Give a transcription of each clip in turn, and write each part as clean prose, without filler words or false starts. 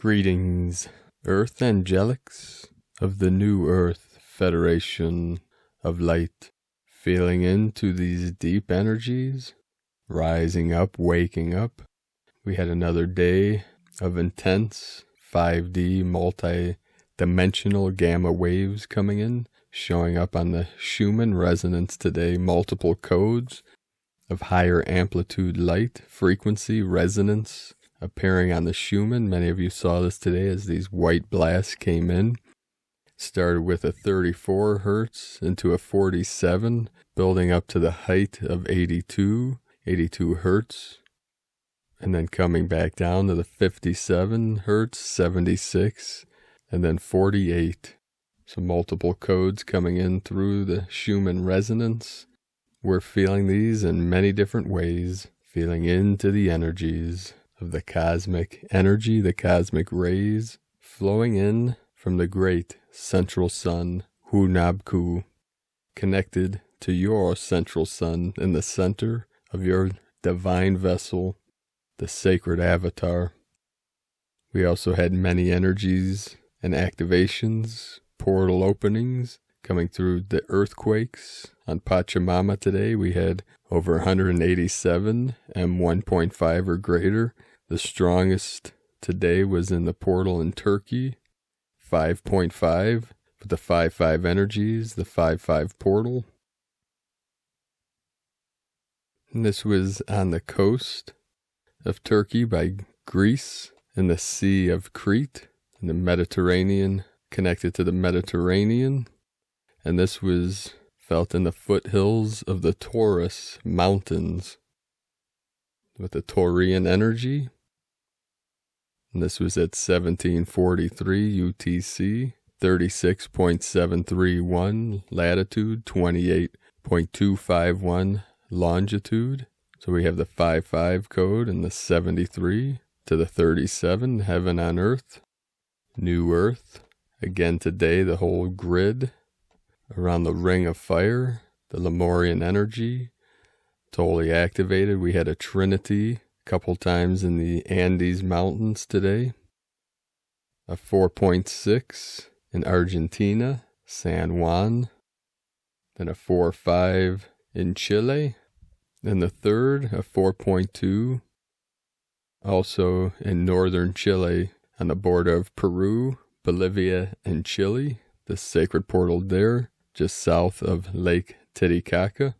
Greetings, Earth Angelics of the New Earth Federation of Light, feeling into these deep energies, rising up, waking up. We had another day of intense 5D multi-dimensional gamma waves coming in, showing up on the Schumann resonance today, multiple codes of higher amplitude light, frequency, resonance, appearing on the Schumann. Many of you saw this today as these white blasts came in. Started with a 34 hertz into a 47, building up to the height of 82 hertz. And then coming back down to the 57 hertz, 76, and then 48. So multiple codes coming in through the Schumann resonance. We're feeling these in many different ways, feeling into the energies of the cosmic energy, the cosmic rays, flowing in from the great central sun, Hunabku, connected to your central sun in the center of your divine vessel, the sacred avatar. We also had many energies and activations, portal openings, coming through the earthquakes. On Pachamama today, we had over 187 M1.5 or greater. The strongest today was in the portal in Turkey, 5.5, with the 5-5 energies, the 5-5 portal. And this was on the coast of Turkey by Greece, in the Sea of Crete, in the Mediterranean, connected to the Mediterranean. And this was felt in the foothills of the Taurus Mountains with the Taurian energy. And this was at 1743 UTC, 36.731 latitude, 28.251 longitude. So we have the 5-5 code and the 73 to the 37, heaven on earth, new earth. Again today, the whole grid around the ring of fire, the Lemurian energy, totally activated. We had a trinity a couple times in the Andes Mountains today. A 4.6 in Argentina, San Juan. Then a 4.5 in Chile. Then the third, a 4.2, also in northern Chile on the border of Peru, Bolivia, and Chile. The sacred portal there, just south of Lake Titicaca.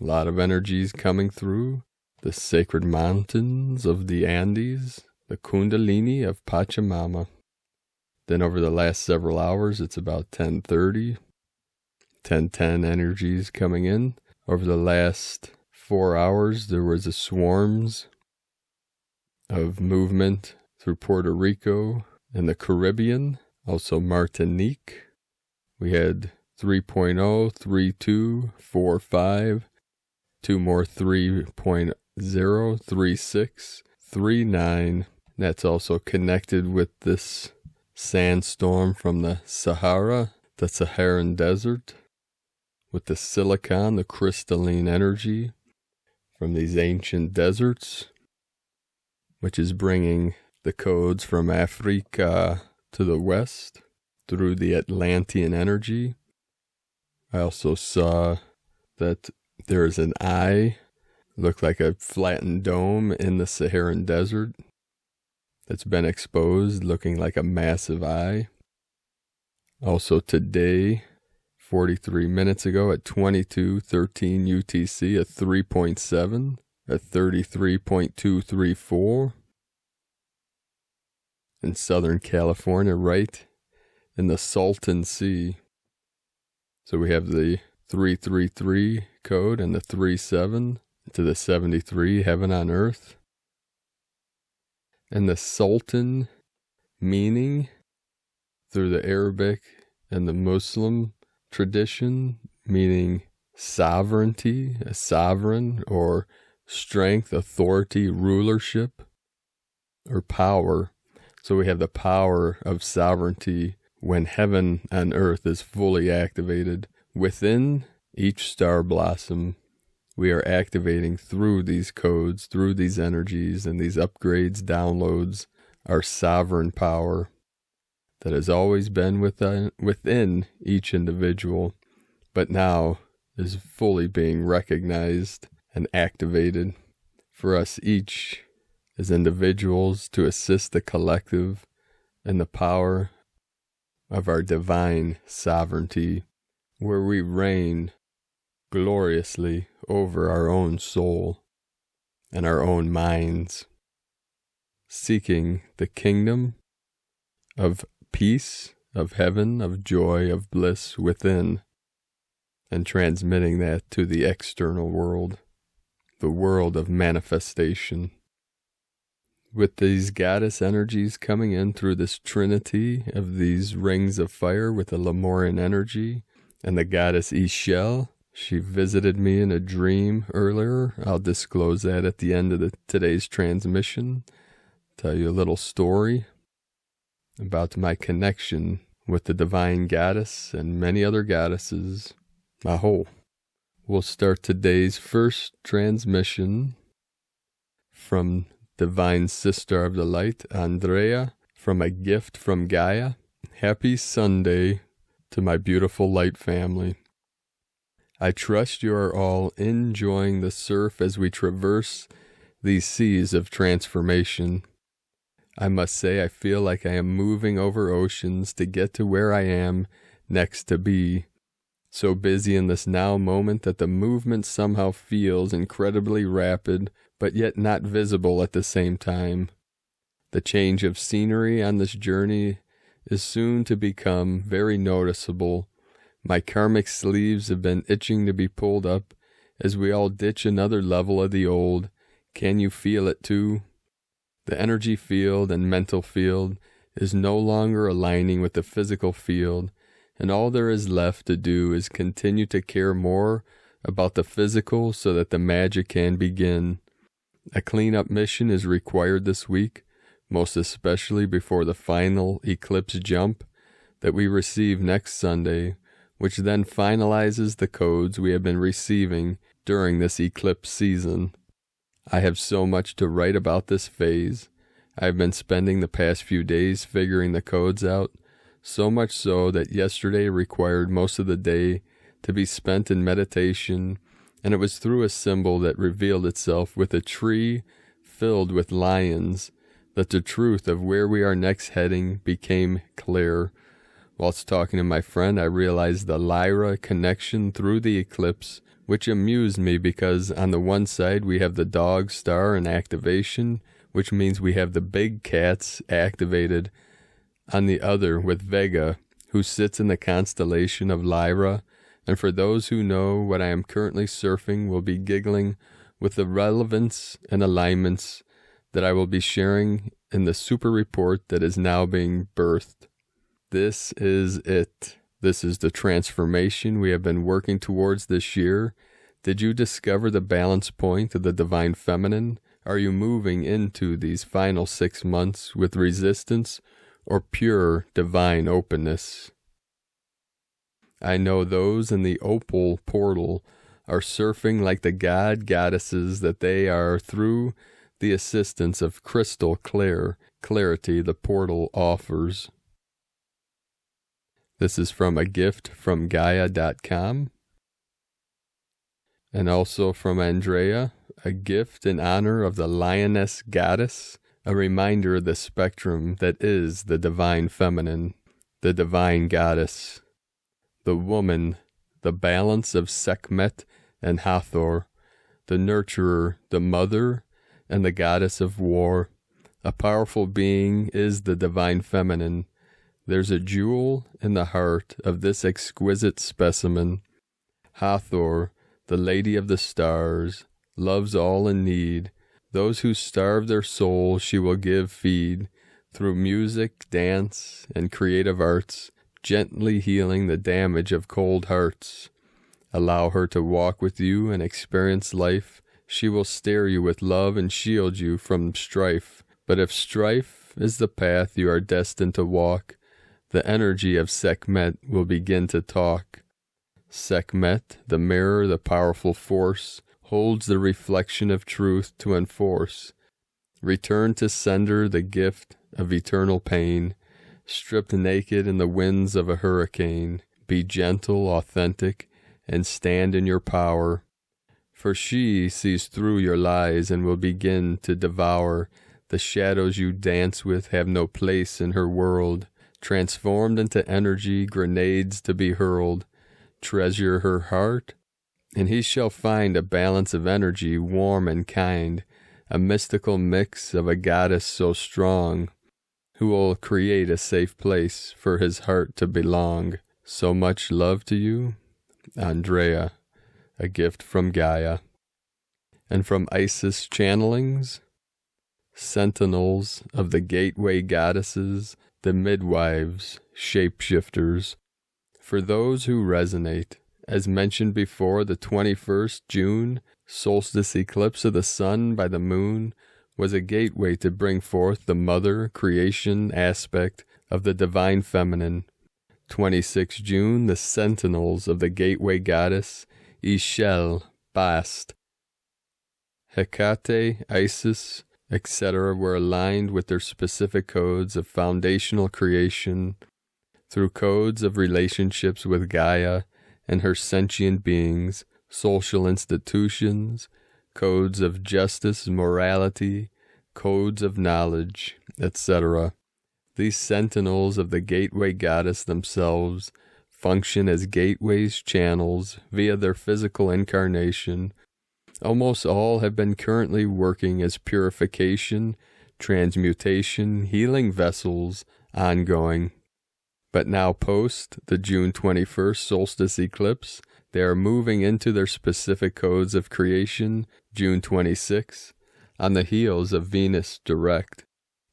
A lot of energies coming through the sacred mountains of the Andes, the Kundalini of Pachamama. Then over the last several hours, it's about 10:30, 10:10 energies coming in. Over the last 4 hours, there was a swarms of movement through Puerto Rico and the Caribbean, also Martinique. We had 3.0, 3.2, 4.5, two more 3.0, 3.6, 3.9. That's also connected with this sandstorm from the Sahara, the Saharan desert, with the silicon, the crystalline energy from these ancient deserts, which is bringing the codes from Africa to the west through the Atlantean energy. I also saw that there is an eye, looked like a flattened dome in the Saharan desert that's been exposed, looking like a massive eye. Also today, 43 minutes ago at 22:13 UTC, a 3.7, a 33.234 in Southern California, right in the Salton Sea. So we have the 333 code and the 37 to the 73, heaven on earth. And the Sultan meaning through the Arabic and the Muslim tradition, meaning sovereignty, a sovereign, or strength, authority, rulership, or power. So we have the power of sovereignty when heaven and earth is fully activated within each star blossom. We are activating through these codes, through these energies and these upgrades, downloads our sovereign power that has always been within each individual, but now is fully being recognized and activated for us each as individuals to assist the collective in the power of our divine sovereignty, where we reign gloriously over our own soul and our own minds, seeking the kingdom of peace, of heaven, of joy, of bliss within, and transmitting that to the external world, the world of manifestation. With these goddess energies coming in through this trinity of these rings of fire with the Lemurian energy and the goddess Ishel, she visited me in a dream earlier. I'll disclose that at the end of today's transmission. Tell you a little story about my connection with the divine goddess and many other goddesses. Aho. We'll start today's first transmission from Divine Sister of the Light, Andrea, from a gift from Gaia. Happy Sunday to my beautiful light family. I trust you are all enjoying the surf as we traverse these seas of transformation. I must say I feel like I am moving over oceans to get to where I am next to be. So busy in this now moment that the movement somehow feels incredibly rapid, but yet not visible at the same time. The change of scenery on this journey is soon to become very noticeable. My karmic sleeves have been itching to be pulled up as we all ditch another level of the old. Can you feel it too? The energy field and mental field is no longer aligning with the physical field, and all there is left to do is continue to care more about the physical so that the magic can begin. A cleanup mission is required this week, most especially before the final eclipse jump that we receive next Sunday, which then finalizes the codes we have been receiving during this eclipse season. I have so much to write about this phase. I have been spending the past few days figuring the codes out, so much so that yesterday required most of the day to be spent in meditation, and it was through a symbol that revealed itself with a tree filled with lions that the truth of where we are next heading became clear. Whilst talking to my friend, I realized the Lyra connection through the eclipse, which amused me because on the one side we have the dog star in activation, which means we have the big cats activated, on the other with Vega, who sits in the constellation of Lyra, and for those who know what I am currently surfing will be giggling with the relevance and alignments that I will be sharing in the super report that is now being birthed. This is it. This is the transformation we have been working towards this year. Did you discover the balance point of the divine feminine? Are you moving into these final 6 months with resistance or pure divine openness? I know those in the Opal portal are surfing like the goddesses that they are through the assistance of crystal clear clarity the portal offers. This is from a gift from Gaia.com, and also from Andrea, a gift in honor of the Lioness goddess, a reminder of the spectrum that is the divine feminine, the divine goddess, the woman, the balance of Sekhmet and Hathor, the nurturer, the mother, and the goddess of war. A powerful being is the divine feminine. There's a jewel in the heart of this exquisite specimen. Hathor, the lady of the stars, loves all in need. Those who starve their soul she will give feed, through music, dance, and creative arts, gently healing the damage of cold hearts. Allow her to walk with you and experience life. She will stare you with love and shield you from strife. But if strife is the path you are destined to walk, the energy of Sekhmet will begin to talk. Sekhmet, the mirror, the powerful force, holds the reflection of truth to enforce. Return to sender the gift of eternal pain, stripped naked in the winds of a hurricane. Be gentle, authentic, and stand in your power. For she sees through your lies and will begin to devour. The shadows you dance with have no place in her world. Transformed into energy, grenades to be hurled. Treasure her heart, and he shall find a balance of energy, warm and kind, a mystical mix of a goddess so strong, who will create a safe place for his heart to belong. So much love to you, Andrea, a gift from Gaia. And from Isis channelings, Sentinels of the gateway goddesses, the midwives, shapeshifters. For those who resonate, as mentioned before, the 21st June solstice eclipse of the sun by the moon was a gateway to bring forth the mother creation aspect of the divine feminine. 26 June, the sentinels of the gateway goddess, Ishel, Bast, Hecate, Isis, etc. were aligned with their specific codes of foundational creation through codes of relationships with Gaia and her sentient beings, social institutions, codes of justice, morality, codes of knowledge, etc. These sentinels of the gateway goddess themselves function as gateways, channels, via their physical incarnation. Almost all have been currently working as purification, transmutation, healing vessels, ongoing. But now post the June 21st solstice eclipse, they are moving into their specific codes of creation, June 26, on the heels of Venus direct,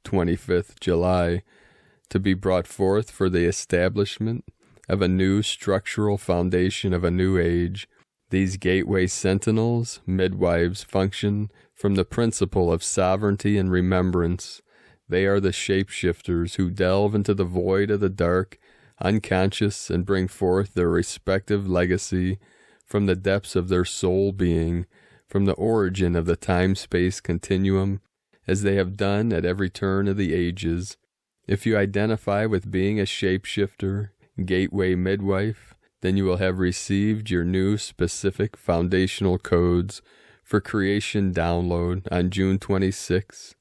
25th July, to be brought forth for the establishment of a new structural foundation of a new age. These gateway sentinels, midwives, function from the principle of sovereignty and remembrance. They are the shapeshifters who delve into the void of the dark, unconscious, and bring forth their respective legacy from the depths of their soul being, from the origin of the time-space continuum, as they have done at every turn of the ages. If you identify with being a shapeshifter, gateway midwife, then you will have received your new specific foundational codes for creation download on June 26.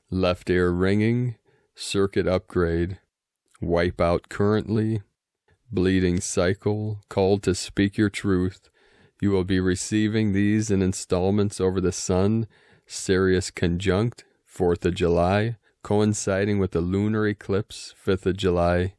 Left ear ringing, circuit upgrade, wipe out currently, bleeding cycle, called to speak your truth. You will be receiving these in installments over the sun, Sirius conjunct, 4th of July, coinciding with the lunar eclipse, 5th of July.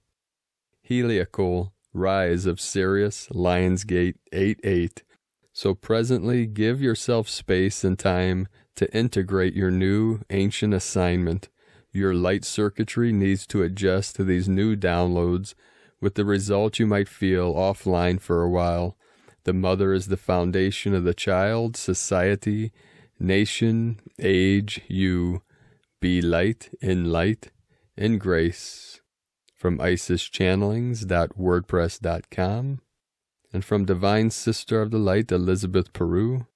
Heliacal, rise of Sirius, Lionsgate, 8-8. So presently give yourself space and time to integrate your new ancient assignment. Your light circuitry needs to adjust to these new downloads, with the result you might feel offline for a while. The mother is the foundation of the child, society, nation, age, you. Be light, in grace. From isischannelings.wordpress.com. And from Divine Sister of the Light, Elizabeth Peru.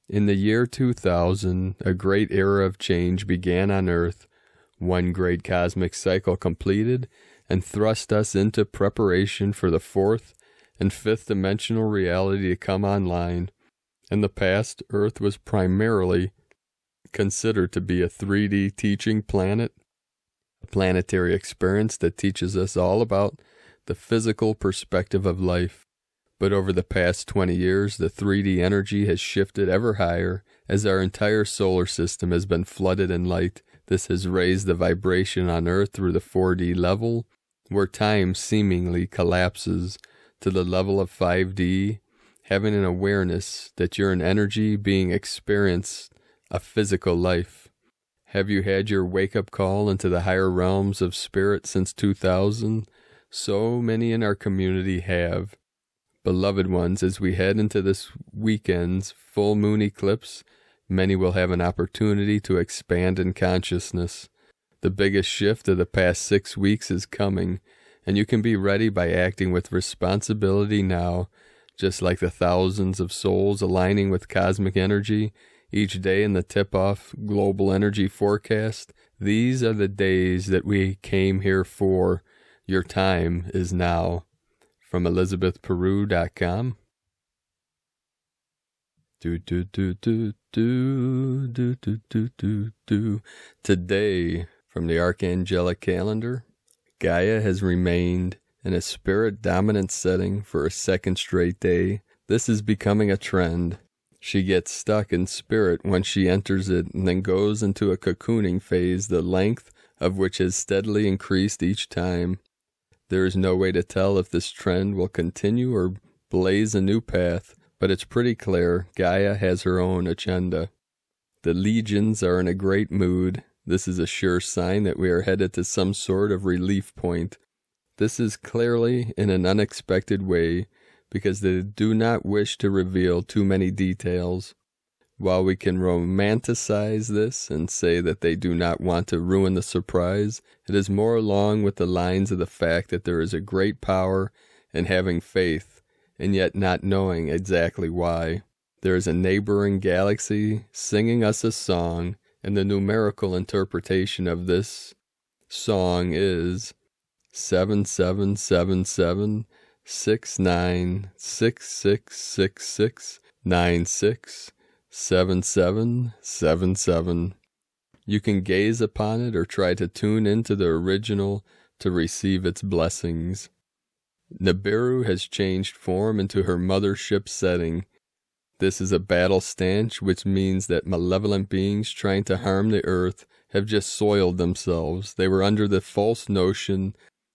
In the year 2000, a great era of change began on Earth. One great cosmic cycle completed and thrust us into preparation for the fourth and fifth dimensional reality to come online. In the past, Earth was primarily considered to be a 3D teaching planet, a planetary experience that teaches us all about the physical perspective of life. But over the past 20 years, the 3D energy has shifted ever higher as our entire solar system has been flooded in light. This has raised the vibration on Earth through the 4D level, where time seemingly collapses to the level of 5D, having an awareness that you're an energy being experienced a physical life. Have you had your wake-up call into the higher realms of spirit since 2000? So many in our community have. Beloved ones, as we head into this weekend's full moon eclipse, many will have an opportunity to expand in consciousness. The biggest shift of the past 6 weeks is coming, and you can be ready by acting with responsibility now, just like the thousands of souls aligning with cosmic energy each day in the tip-off global energy forecast. These are the days that we came here for. Your time is now. From ElizabethPeru.com. Today, from the Archangelic calendar, Gaia has remained in a spirit-dominant setting for a second straight day. This is becoming a trend. She gets stuck in spirit when she enters it and then goes into a cocooning phase, the length of which has steadily increased each time. There is no way to tell if this trend will continue or blaze a new path, but it's pretty clear Gaia has her own agenda. The legions are in a great mood. This is a sure sign that we are headed to some sort of relief point. This is clearly in an unexpected way, because they do not wish to reveal too many details. While we can romanticize this and say that they do not want to ruin the surprise, it is more along with the lines of the fact that there is a great power in having faith, and yet not knowing exactly why. There is a neighboring galaxy singing us a song, and the numerical interpretation of this song is 7777 69666696 7777. You can gaze upon it or try to tune into the original to receive its blessings. Nibiru has changed form into her mothership setting. This is a battle stanch, which means that malevolent beings trying to harm the earth have just soiled themselves. They were under the false notion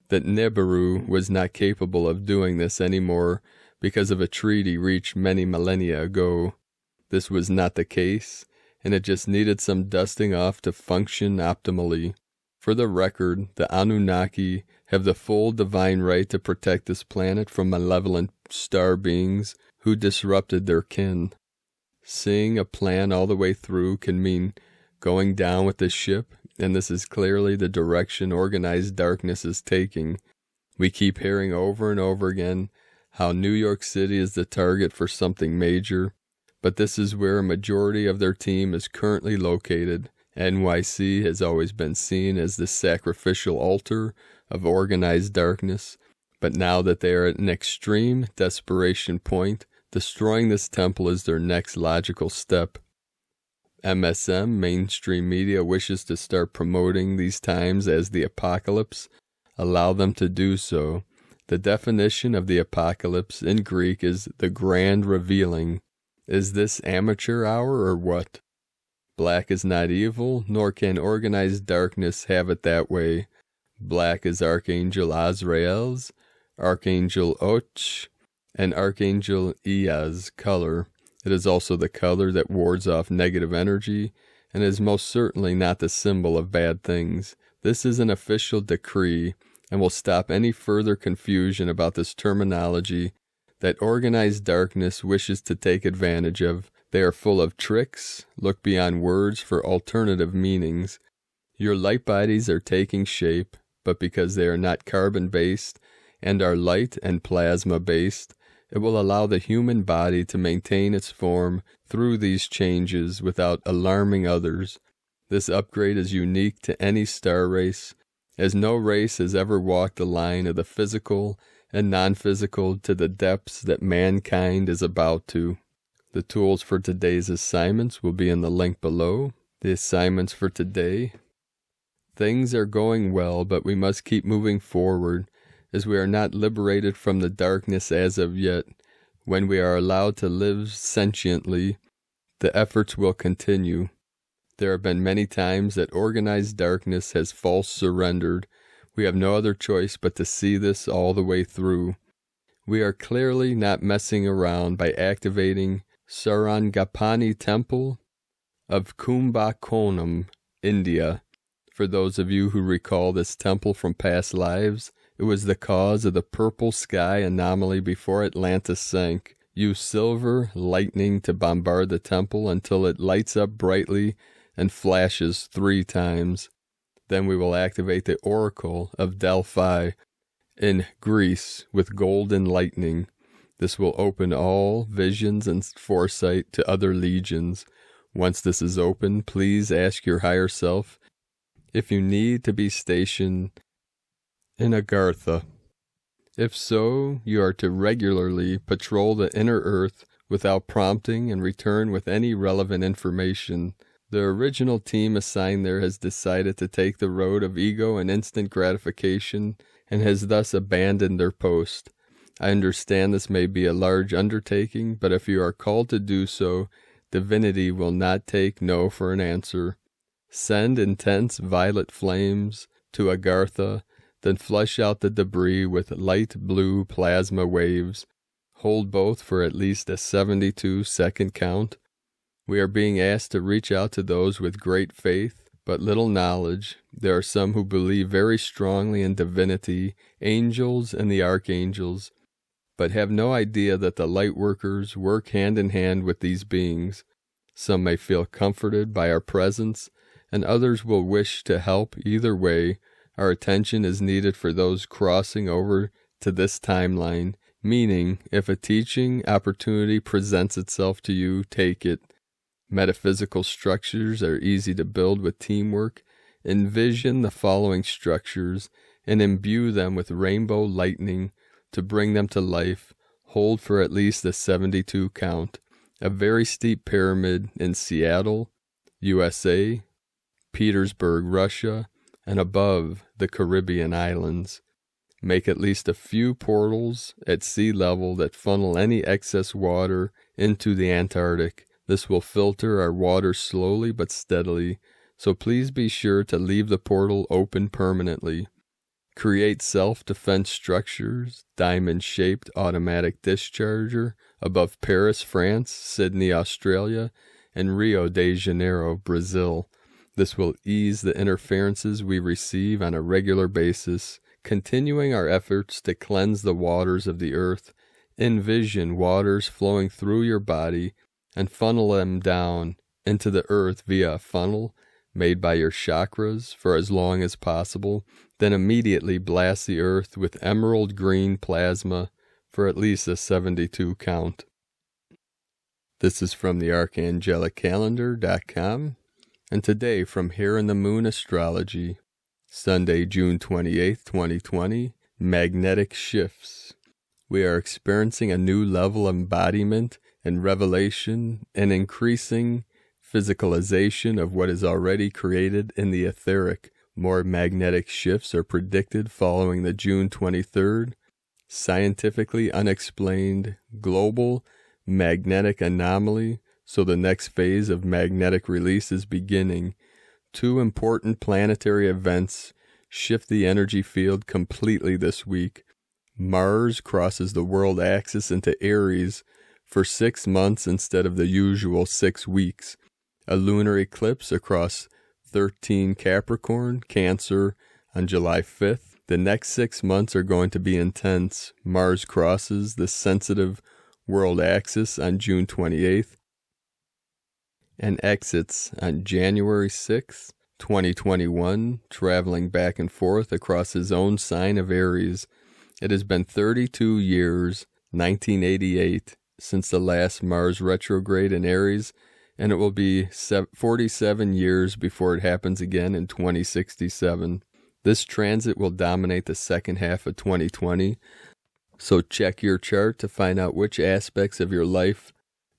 that Nibiru was not capable of doing this anymore because of a treaty reached many millennia ago. This was not the case, and it just needed some dusting off to function optimally. For the record, the Anunnaki have the full divine right to protect this planet from malevolent star beings who disrupted their kin. Seeing a plan all the way through can mean going down with the ship, and this is clearly the direction organized darkness is taking. We keep hearing over and over again how New York City is the target for something major, but this is where a majority of their team is currently located. NYC has always been seen as the sacrificial altar of organized darkness, but now that they are at an extreme desperation point, destroying this temple is their next logical step. MSM, mainstream media, wishes to start promoting these times as the apocalypse. Allow them to do so. The definition of the apocalypse in Greek is the grand revealing. Is this amateur hour or what? Black is not evil, nor can organized darkness have it that way. Black is Archangel Azrael's, Archangel Och, and Archangel Iaz's color. It is also the color that wards off negative energy, and is most certainly not the symbol of bad things. This is an official decree, and will stop any further confusion about this terminology that organized darkness wishes to take advantage of. They are full of tricks, look beyond words for alternative meanings. Your light bodies are taking shape, but because they are not carbon-based and are light and plasma-based, it will allow the human body to maintain its form through these changes without alarming others. This upgrade is unique to any star race, as no race has ever walked the line of the physical and non-physical to the depths that mankind is about to. The tools for today's assignments will be in the link below. The assignments for today. Things are going well, but we must keep moving forward, as we are not liberated from the darkness as of yet. When we are allowed to live sentiently, the efforts will continue. There have been many times that organized darkness has false surrendered. We have no other choice but to see this all the way through. We are clearly not messing around by activating Sarangapani Temple of Kumbakonam, India. For those of you who recall this temple from past lives, it was the cause of the purple sky anomaly before Atlantis sank. Use silver lightning to bombard the temple until it lights up brightly and flashes 3 times. Then we will activate the Oracle of Delphi in Greece with golden lightning. This will open all visions and foresight to other legions. Once this is open, please ask your higher self if you need to be stationed in Agartha. If so, you are to regularly patrol the inner earth without prompting and return with any relevant information. The original team assigned there has decided to take the road of ego and instant gratification and has thus abandoned their post. I understand this may be a large undertaking, but if you are called to do so, divinity will not take no for an answer. Send intense violet flames to Agartha, then flush out the debris with light blue plasma waves. Hold both for at least a 72-second count. We are being asked to reach out to those with great faith, but little knowledge. There are some who believe very strongly in divinity, angels, and the archangels, but have no idea that the light workers work hand in hand with these beings. Some may feel comforted by our presence, and others will wish to help. Either way, our attention is needed for those crossing over to this timeline, meaning if a teaching opportunity presents itself to you, take it. Metaphysical structures are easy to build with teamwork. Envision the following structures and imbue them with rainbow lightning to bring them to life. Hold for at least a 72 count. A very steep pyramid in Seattle, USA, Petersburg, Russia, and above the Caribbean islands. Make at least a few portals at sea level that funnel any excess water into the Antarctic. This will filter our water slowly but steadily, so please be sure to leave the portal open permanently. Create self-defense structures, diamond-shaped automatic discharger above Paris, France, Sydney, Australia, and Rio de Janeiro, Brazil. This will ease the interferences we receive on a regular basis, continuing our efforts to cleanse the waters of the earth. Envision waters flowing through your body and funnel them down into the earth via a funnel made by your chakras for as long as possible. Then immediately blast the earth with emerald green plasma for at least a 72 count. This is from the arcangeliccalendar.com. And today from Here in the Moon Astrology, Sunday, June 28th, 2020, Magnetic Shifts. We are experiencing a new level of embodiment and revelation and increasing physicalization of what is already created in the etheric. More magnetic shifts are predicted following the June 23rd, scientifically unexplained global magnetic anomaly. So the next phase of magnetic release is beginning. Two important planetary events shift the energy field completely this week. Mars crosses the world axis into Aries for 6 months instead of the usual 6 weeks. A lunar eclipse across 13 Capricorn, Cancer on July 5th. The next 6 months are going to be intense. Mars crosses the sensitive world axis on June 28th. And exits on January 6, 2021, traveling back and forth across his own sign of Aries. It has been 32 years, 1988, since the last Mars retrograde in Aries, and it will be 47 years before it happens again in 2067. This transit will dominate the second half of 2020, so check your chart to find out which aspects of your life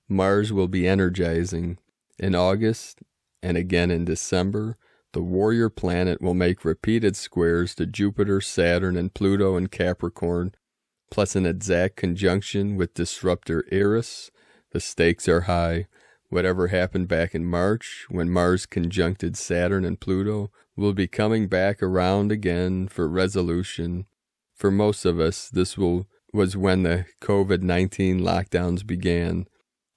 Mars will be energizing. In August, and again in December, the warrior planet will make repeated squares to Jupiter, Saturn, and Pluto in Capricorn, plus an exact conjunction with disruptor Eris. The stakes are high. Whatever happened back in March, when Mars conjuncted Saturn and Pluto, will be coming back around again for resolution. For most of us, this was when the COVID-19 lockdowns began.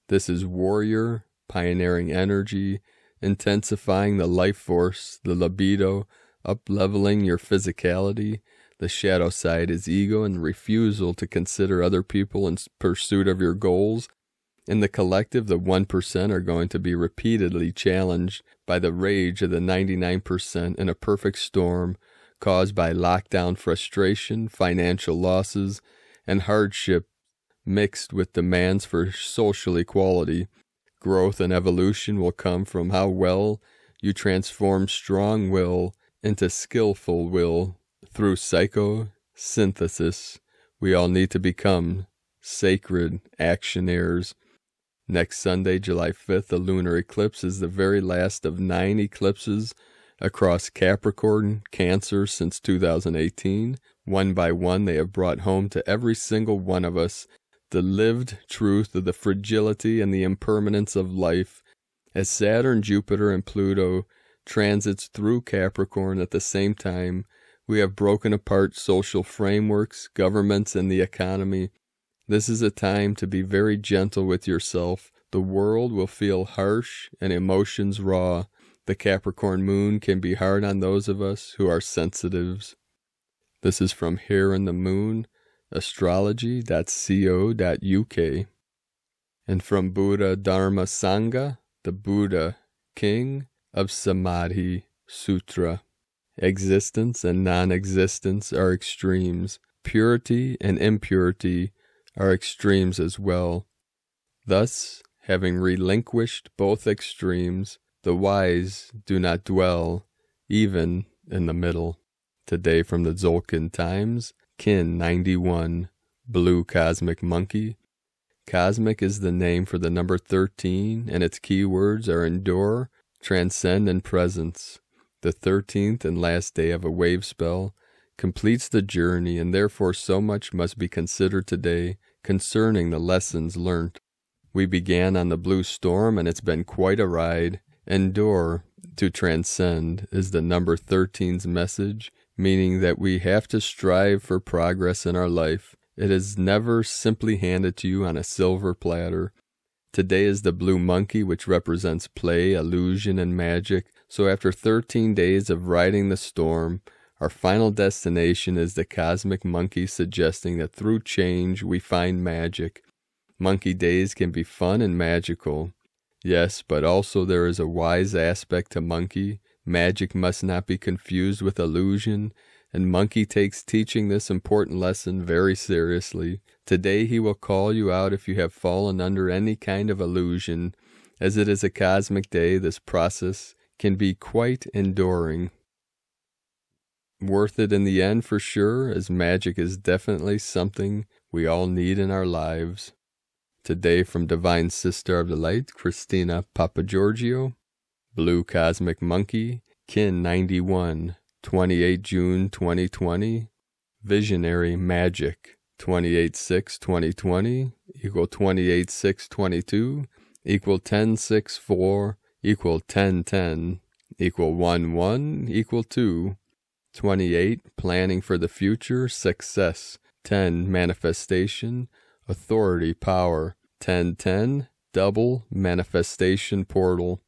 This is warrior, pioneering energy, intensifying the life force, the libido, up-leveling your physicality. The shadow side is ego and refusal to consider other people in pursuit of your goals. In the collective, the 1% are going to be repeatedly challenged by the rage of the 99% in a perfect storm caused by lockdown frustration, financial losses, and hardship mixed with demands for social equality. Growth and evolution will come from how well you transform strong will into skillful will. Through psychosynthesis, we all need to become sacred actionaires. Next Sunday, July 5th, the lunar eclipse is the very last of 9 eclipses across Capricorn, Cancer since 2018. One by one, they have brought home to every single one of us the lived truth of the fragility and the impermanence of life. As Saturn, Jupiter, and Pluto transits through Capricorn at the same time, we have broken apart social frameworks, governments, and the economy. This is a time to be very gentle with yourself. The world will feel harsh and emotions raw. The Capricorn moon can be hard on those of us who are sensitives. This is from Here in the Moon, astrology.co.uk. And from Buddha Dharma Sangha, the Buddha King of Samadhi Sutra. Existence and non-existence are extremes. Purity and impurity are extremes as well. Thus, having relinquished both extremes, the wise do not dwell even in the middle. Today from the Tzolk'in Times, Kin 91, Blue Cosmic Monkey. Cosmic is the name for the number 13, and its keywords are endure, transcend, and presence. The 13th and last day of a wave spell completes the journey, and therefore so much must be considered today concerning the lessons learnt. We began on the blue storm, and it's been quite a ride. Endure, to transcend, is the number 13's message, meaning that we have to strive for progress in our life. It is never simply handed to you on a silver platter. Today is the blue monkey, which represents play, illusion, and magic. So after 13 days of riding the storm, our final destination is the cosmic monkey, suggesting that through change we find magic. Monkey days can be fun and magical. Yes, but also there is a wise aspect to monkey. Magic must not be confused with illusion, and Monkey takes teaching this important lesson very seriously. Today he will call you out if you have fallen under any kind of illusion. As it is a cosmic day, this process can be quite enduring. Worth it in the end for sure, as magic is definitely something we all need in our lives. Today from Divine Sister of the Light, Christina Papagiorgio, Blue Cosmic Monkey, Kin 91, 28 June 2020, Visionary Magic, 28/6/2020, equal 28/6/22, equal 10/6/4, equal 10/10, equal 1/1, equal 2, 28, Planning for the Future, Success, 10, Manifestation, Authority, Power, 10/10, Double, Manifestation Portal,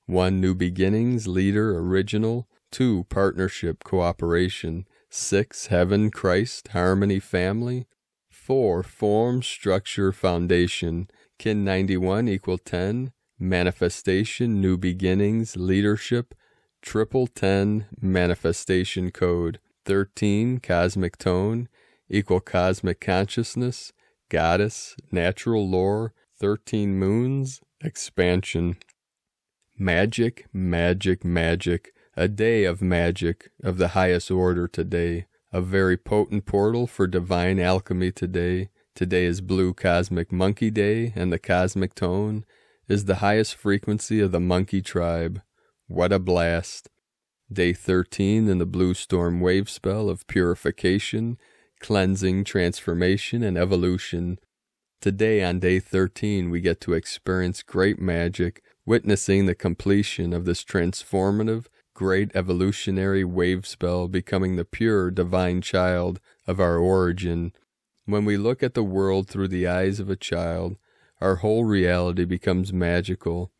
1, New Beginnings, Leader, Original, 2, Partnership, Cooperation, 6, Heaven, Christ, Harmony, Family, 4, Form, Structure, Foundation, Kin 91, equal 10, Manifestation, New Beginnings, Leadership, Triple 10, Manifestation Code, 13, Cosmic Tone, equal Cosmic Consciousness, Goddess, Natural Lore, 13 Moons, Expansion. Magic, magic, magic, a day of magic of the highest order today, a very potent portal for divine alchemy today. Today is Blue Cosmic Monkey Day, and the cosmic tone is the highest frequency of the monkey tribe. What a blast! Day 13 in the Blue Storm wave spell of purification, cleansing, transformation, and evolution. Today on day 13 we get to experience great magic, witnessing the completion of this transformative, great evolutionary wave spell, becoming the pure divine child of our origin. When we look at the world through the eyes of a child, our whole reality becomes magical.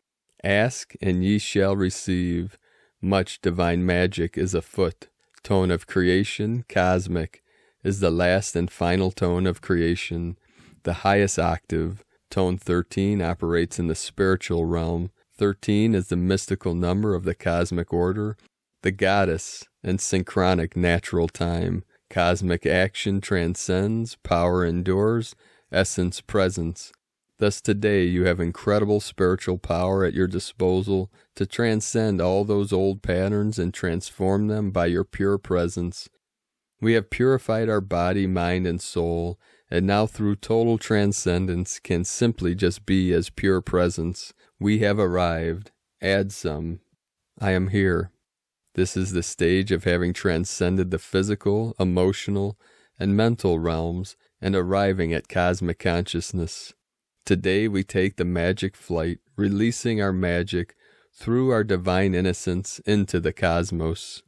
Ask and ye shall receive. Much divine magic is afoot. Tone of creation, cosmic, is the last and final tone of creation. The highest octave, tone 13, operates in the spiritual realm. 13 is the mystical number of the cosmic order, the goddess, and synchronic natural time. Cosmic action transcends, power endures, essence presence. Thus today you have incredible spiritual power at your disposal to transcend all those old patterns and transform them by your pure presence. We have purified our body, mind, and soul, and now through total transcendence can simply just be as pure presence. We have arrived. Add some. I am here. This is the stage of having transcended the physical, emotional, and mental realms and arriving at cosmic consciousness. Today we take the magic flight, releasing our magic through our divine innocence into the cosmos.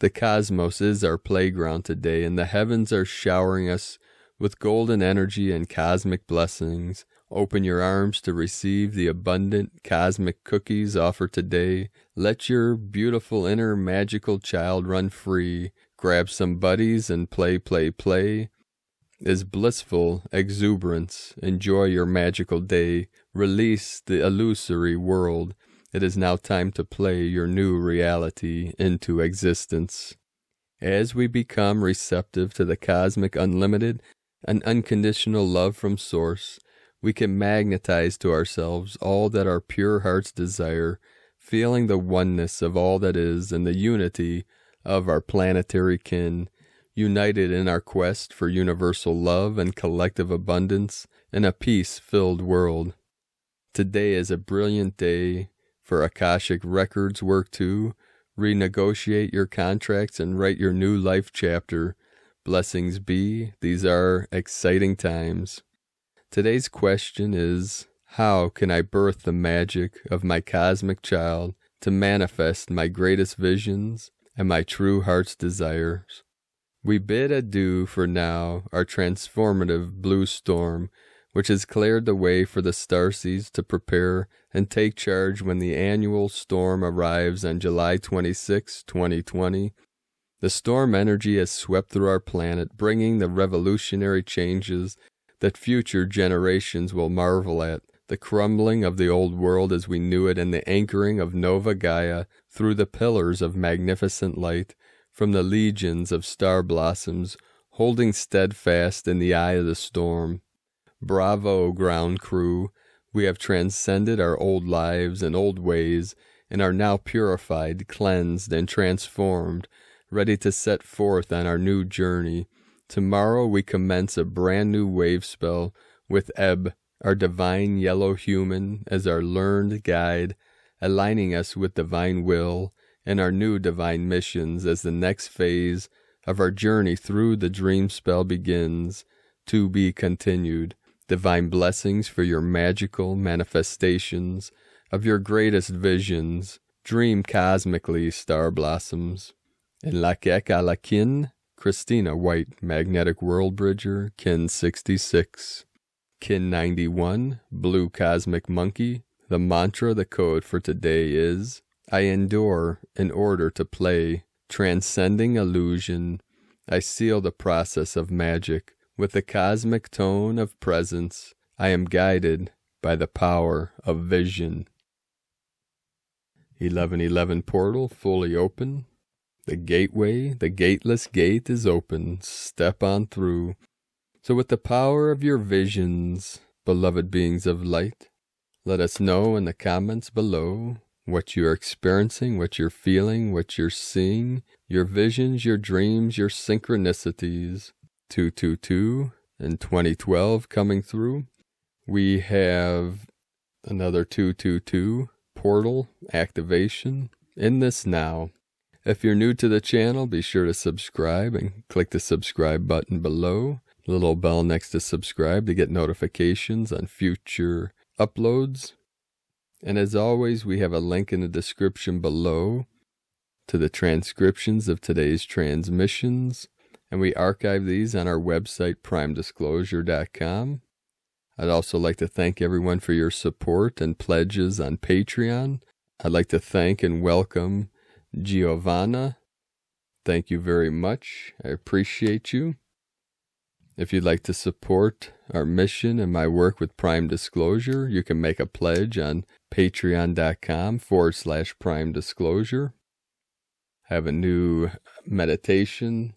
The cosmos is our playground today, and the heavens are showering us with golden energy and cosmic blessings. Open your arms to receive the abundant cosmic cookies offered today. Let your beautiful inner magical child run free. Grab some buddies and play, play, play. Is blissful exuberance. Enjoy your magical day. Release the illusory world. It is now time to play your new reality into existence. As we become receptive to the cosmic unlimited and unconditional love from Source, we can magnetize to ourselves all that our pure hearts desire, feeling the oneness of all that is and the unity of our planetary kin, united in our quest for universal love and collective abundance in a peace-filled world. Today is a brilliant day for Akashic Records work to renegotiate your contracts and write your new life chapter. Blessings be. These are exciting times. Today's question is, how can I birth the magic of my cosmic child to manifest my greatest visions and my true heart's desires? We bid adieu for now our transformative blue storm, which has cleared the way for the starseeds to prepare and take charge when the annual storm arrives on July 26, 2020. The storm energy has swept through our planet, bringing the revolutionary changes that future generations will marvel at, the crumbling of the old world as we knew it and the anchoring of Nova Gaia through the pillars of magnificent light from the legions of star blossoms holding steadfast in the eye of the storm. Bravo, ground crew! We have transcended our old lives and old ways and are now purified, cleansed, and transformed, ready to set forth on our new journey. Tomorrow we commence a brand new wave spell with Ebb, our divine yellow human, as our learned guide, aligning us with divine will and our new divine missions as the next phase of our journey through the dream spell begins, to be continued. Divine blessings for your magical manifestations of your greatest visions. Dream cosmically, star blossoms. In La Kek la Kin, Christina White, Magnetic World Bridger, Kin 66. Kin 91, Blue Cosmic Monkey. The mantra, the code for today is, I endure in order to play. Transcending illusion, I seal the process of magic. With the cosmic tone of presence, I am guided by the power of vision. 1111 portal fully open. The gateway, the gateless gate is open. Step on through. So with the power of your visions, beloved beings of light, let us know in the comments below what you're experiencing, what you're feeling, what you're seeing, your visions, your dreams, your synchronicities. 222 and 2012 coming through. We have another 222 portal activation in this now. If you're new to the channel, be sure to subscribe and click the subscribe button below. The little bell next to subscribe to get notifications on future uploads. And as always, we have a link in the description below to the transcriptions of today's transmissions. And we archive these on our website, primedisclosure.com. I'd also like to thank everyone for your support and pledges on Patreon. I'd like to thank and welcome Giovanna. Thank you very much. I appreciate you. If you'd like to support our mission and my work with Prime Disclosure, you can make a pledge on patreon.com/Prime Disclosure. I have a new meditation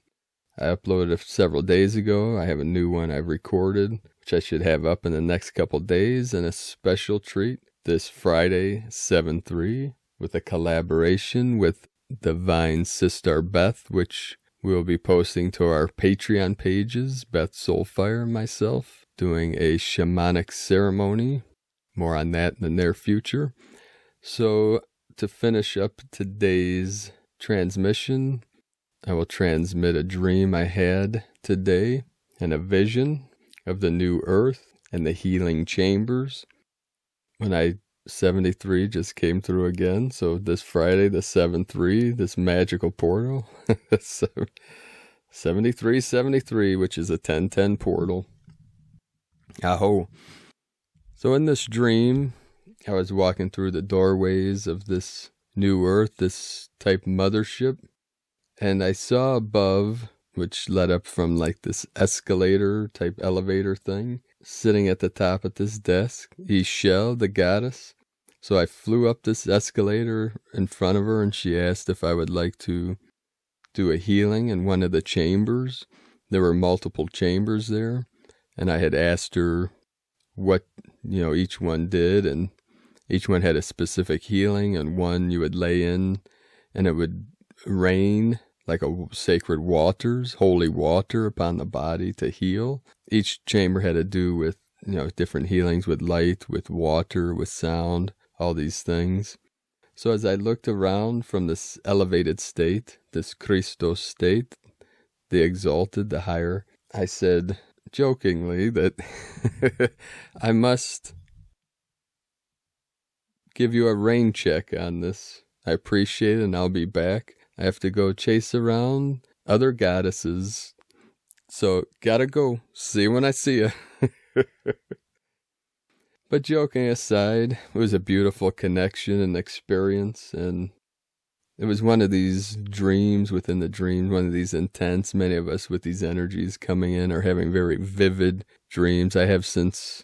I uploaded it several days ago. I have a new one I've recorded, which I should have up in the next couple days, and a special treat this Friday, 7/3, with a collaboration with Divine Sister Beth, which we'll be posting to our Patreon pages, Beth Soulfire and myself, doing a shamanic ceremony. More on that in the near future. So, to finish up today's transmission, I will transmit a dream I had today and a vision of the new earth and the healing chambers. When 73 just came through again, so this Friday, the 7/3, this magical portal, 7373, which is a 1010 portal. Aho. So in this dream, I was walking through the doorways of this new earth, this type mothership, and I saw above, which led up from like this escalator type elevator thing, sitting at the top of this desk, Ishel, the goddess. So I flew up this escalator in front of her, and she asked if I would like to do a healing in one of the chambers. There were multiple chambers there, and I had asked her what, each one did, and each one had a specific healing, and one you would lay in, and it would rain like a sacred waters, holy water upon the body to heal. Each chamber had to do with, different healings with light, with water, with sound, all these things. So as I looked around from this elevated state, this Christos state, the exalted, the higher, I said jokingly that I must give you a rain check on this. I appreciate it, and I'll be back. I have to go chase around other goddesses. So, gotta go. See you when I see you. But joking aside, it was a beautiful connection and experience, and it was one of these dreams within the dream, one of these intense, many of us with these energies coming in are having very vivid dreams. I have since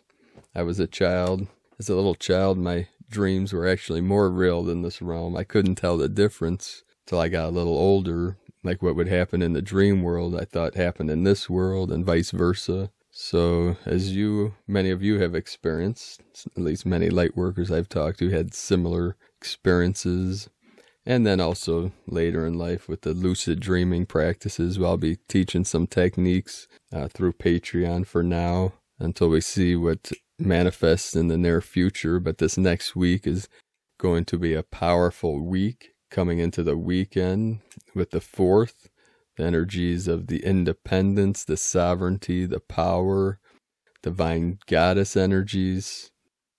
I was a child. As a little child, my dreams were actually more real than this realm. I couldn't tell the difference till I got a little older. Like what would happen in the dream world, I thought happened in this world, and vice versa. So, as many of you have experienced, at least many light workers I've talked to had similar experiences. And then also later in life with the lucid dreaming practices, I'll be teaching some techniques through Patreon for now until we see what manifests in the near future. But this next week is going to be a powerful week coming into the weekend with the 4th. The energies of the independence, the sovereignty, the power, divine goddess energies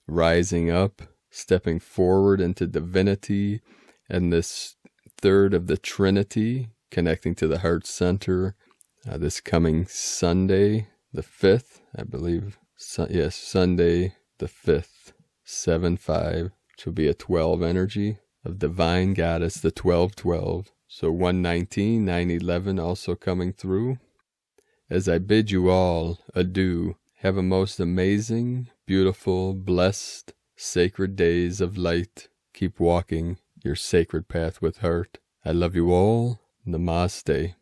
rising up, stepping forward into divinity, and this 3rd of the Trinity connecting to the heart center this coming Sunday, the 5th, I believe. Sunday the 5th, 7/5, which will be a 12 energy of divine goddess, the 12/12. So 119, 911 also coming through. As I bid you all adieu, have a most amazing, beautiful, blessed, sacred days of light. Keep walking your sacred path with heart. I love you all. Namaste.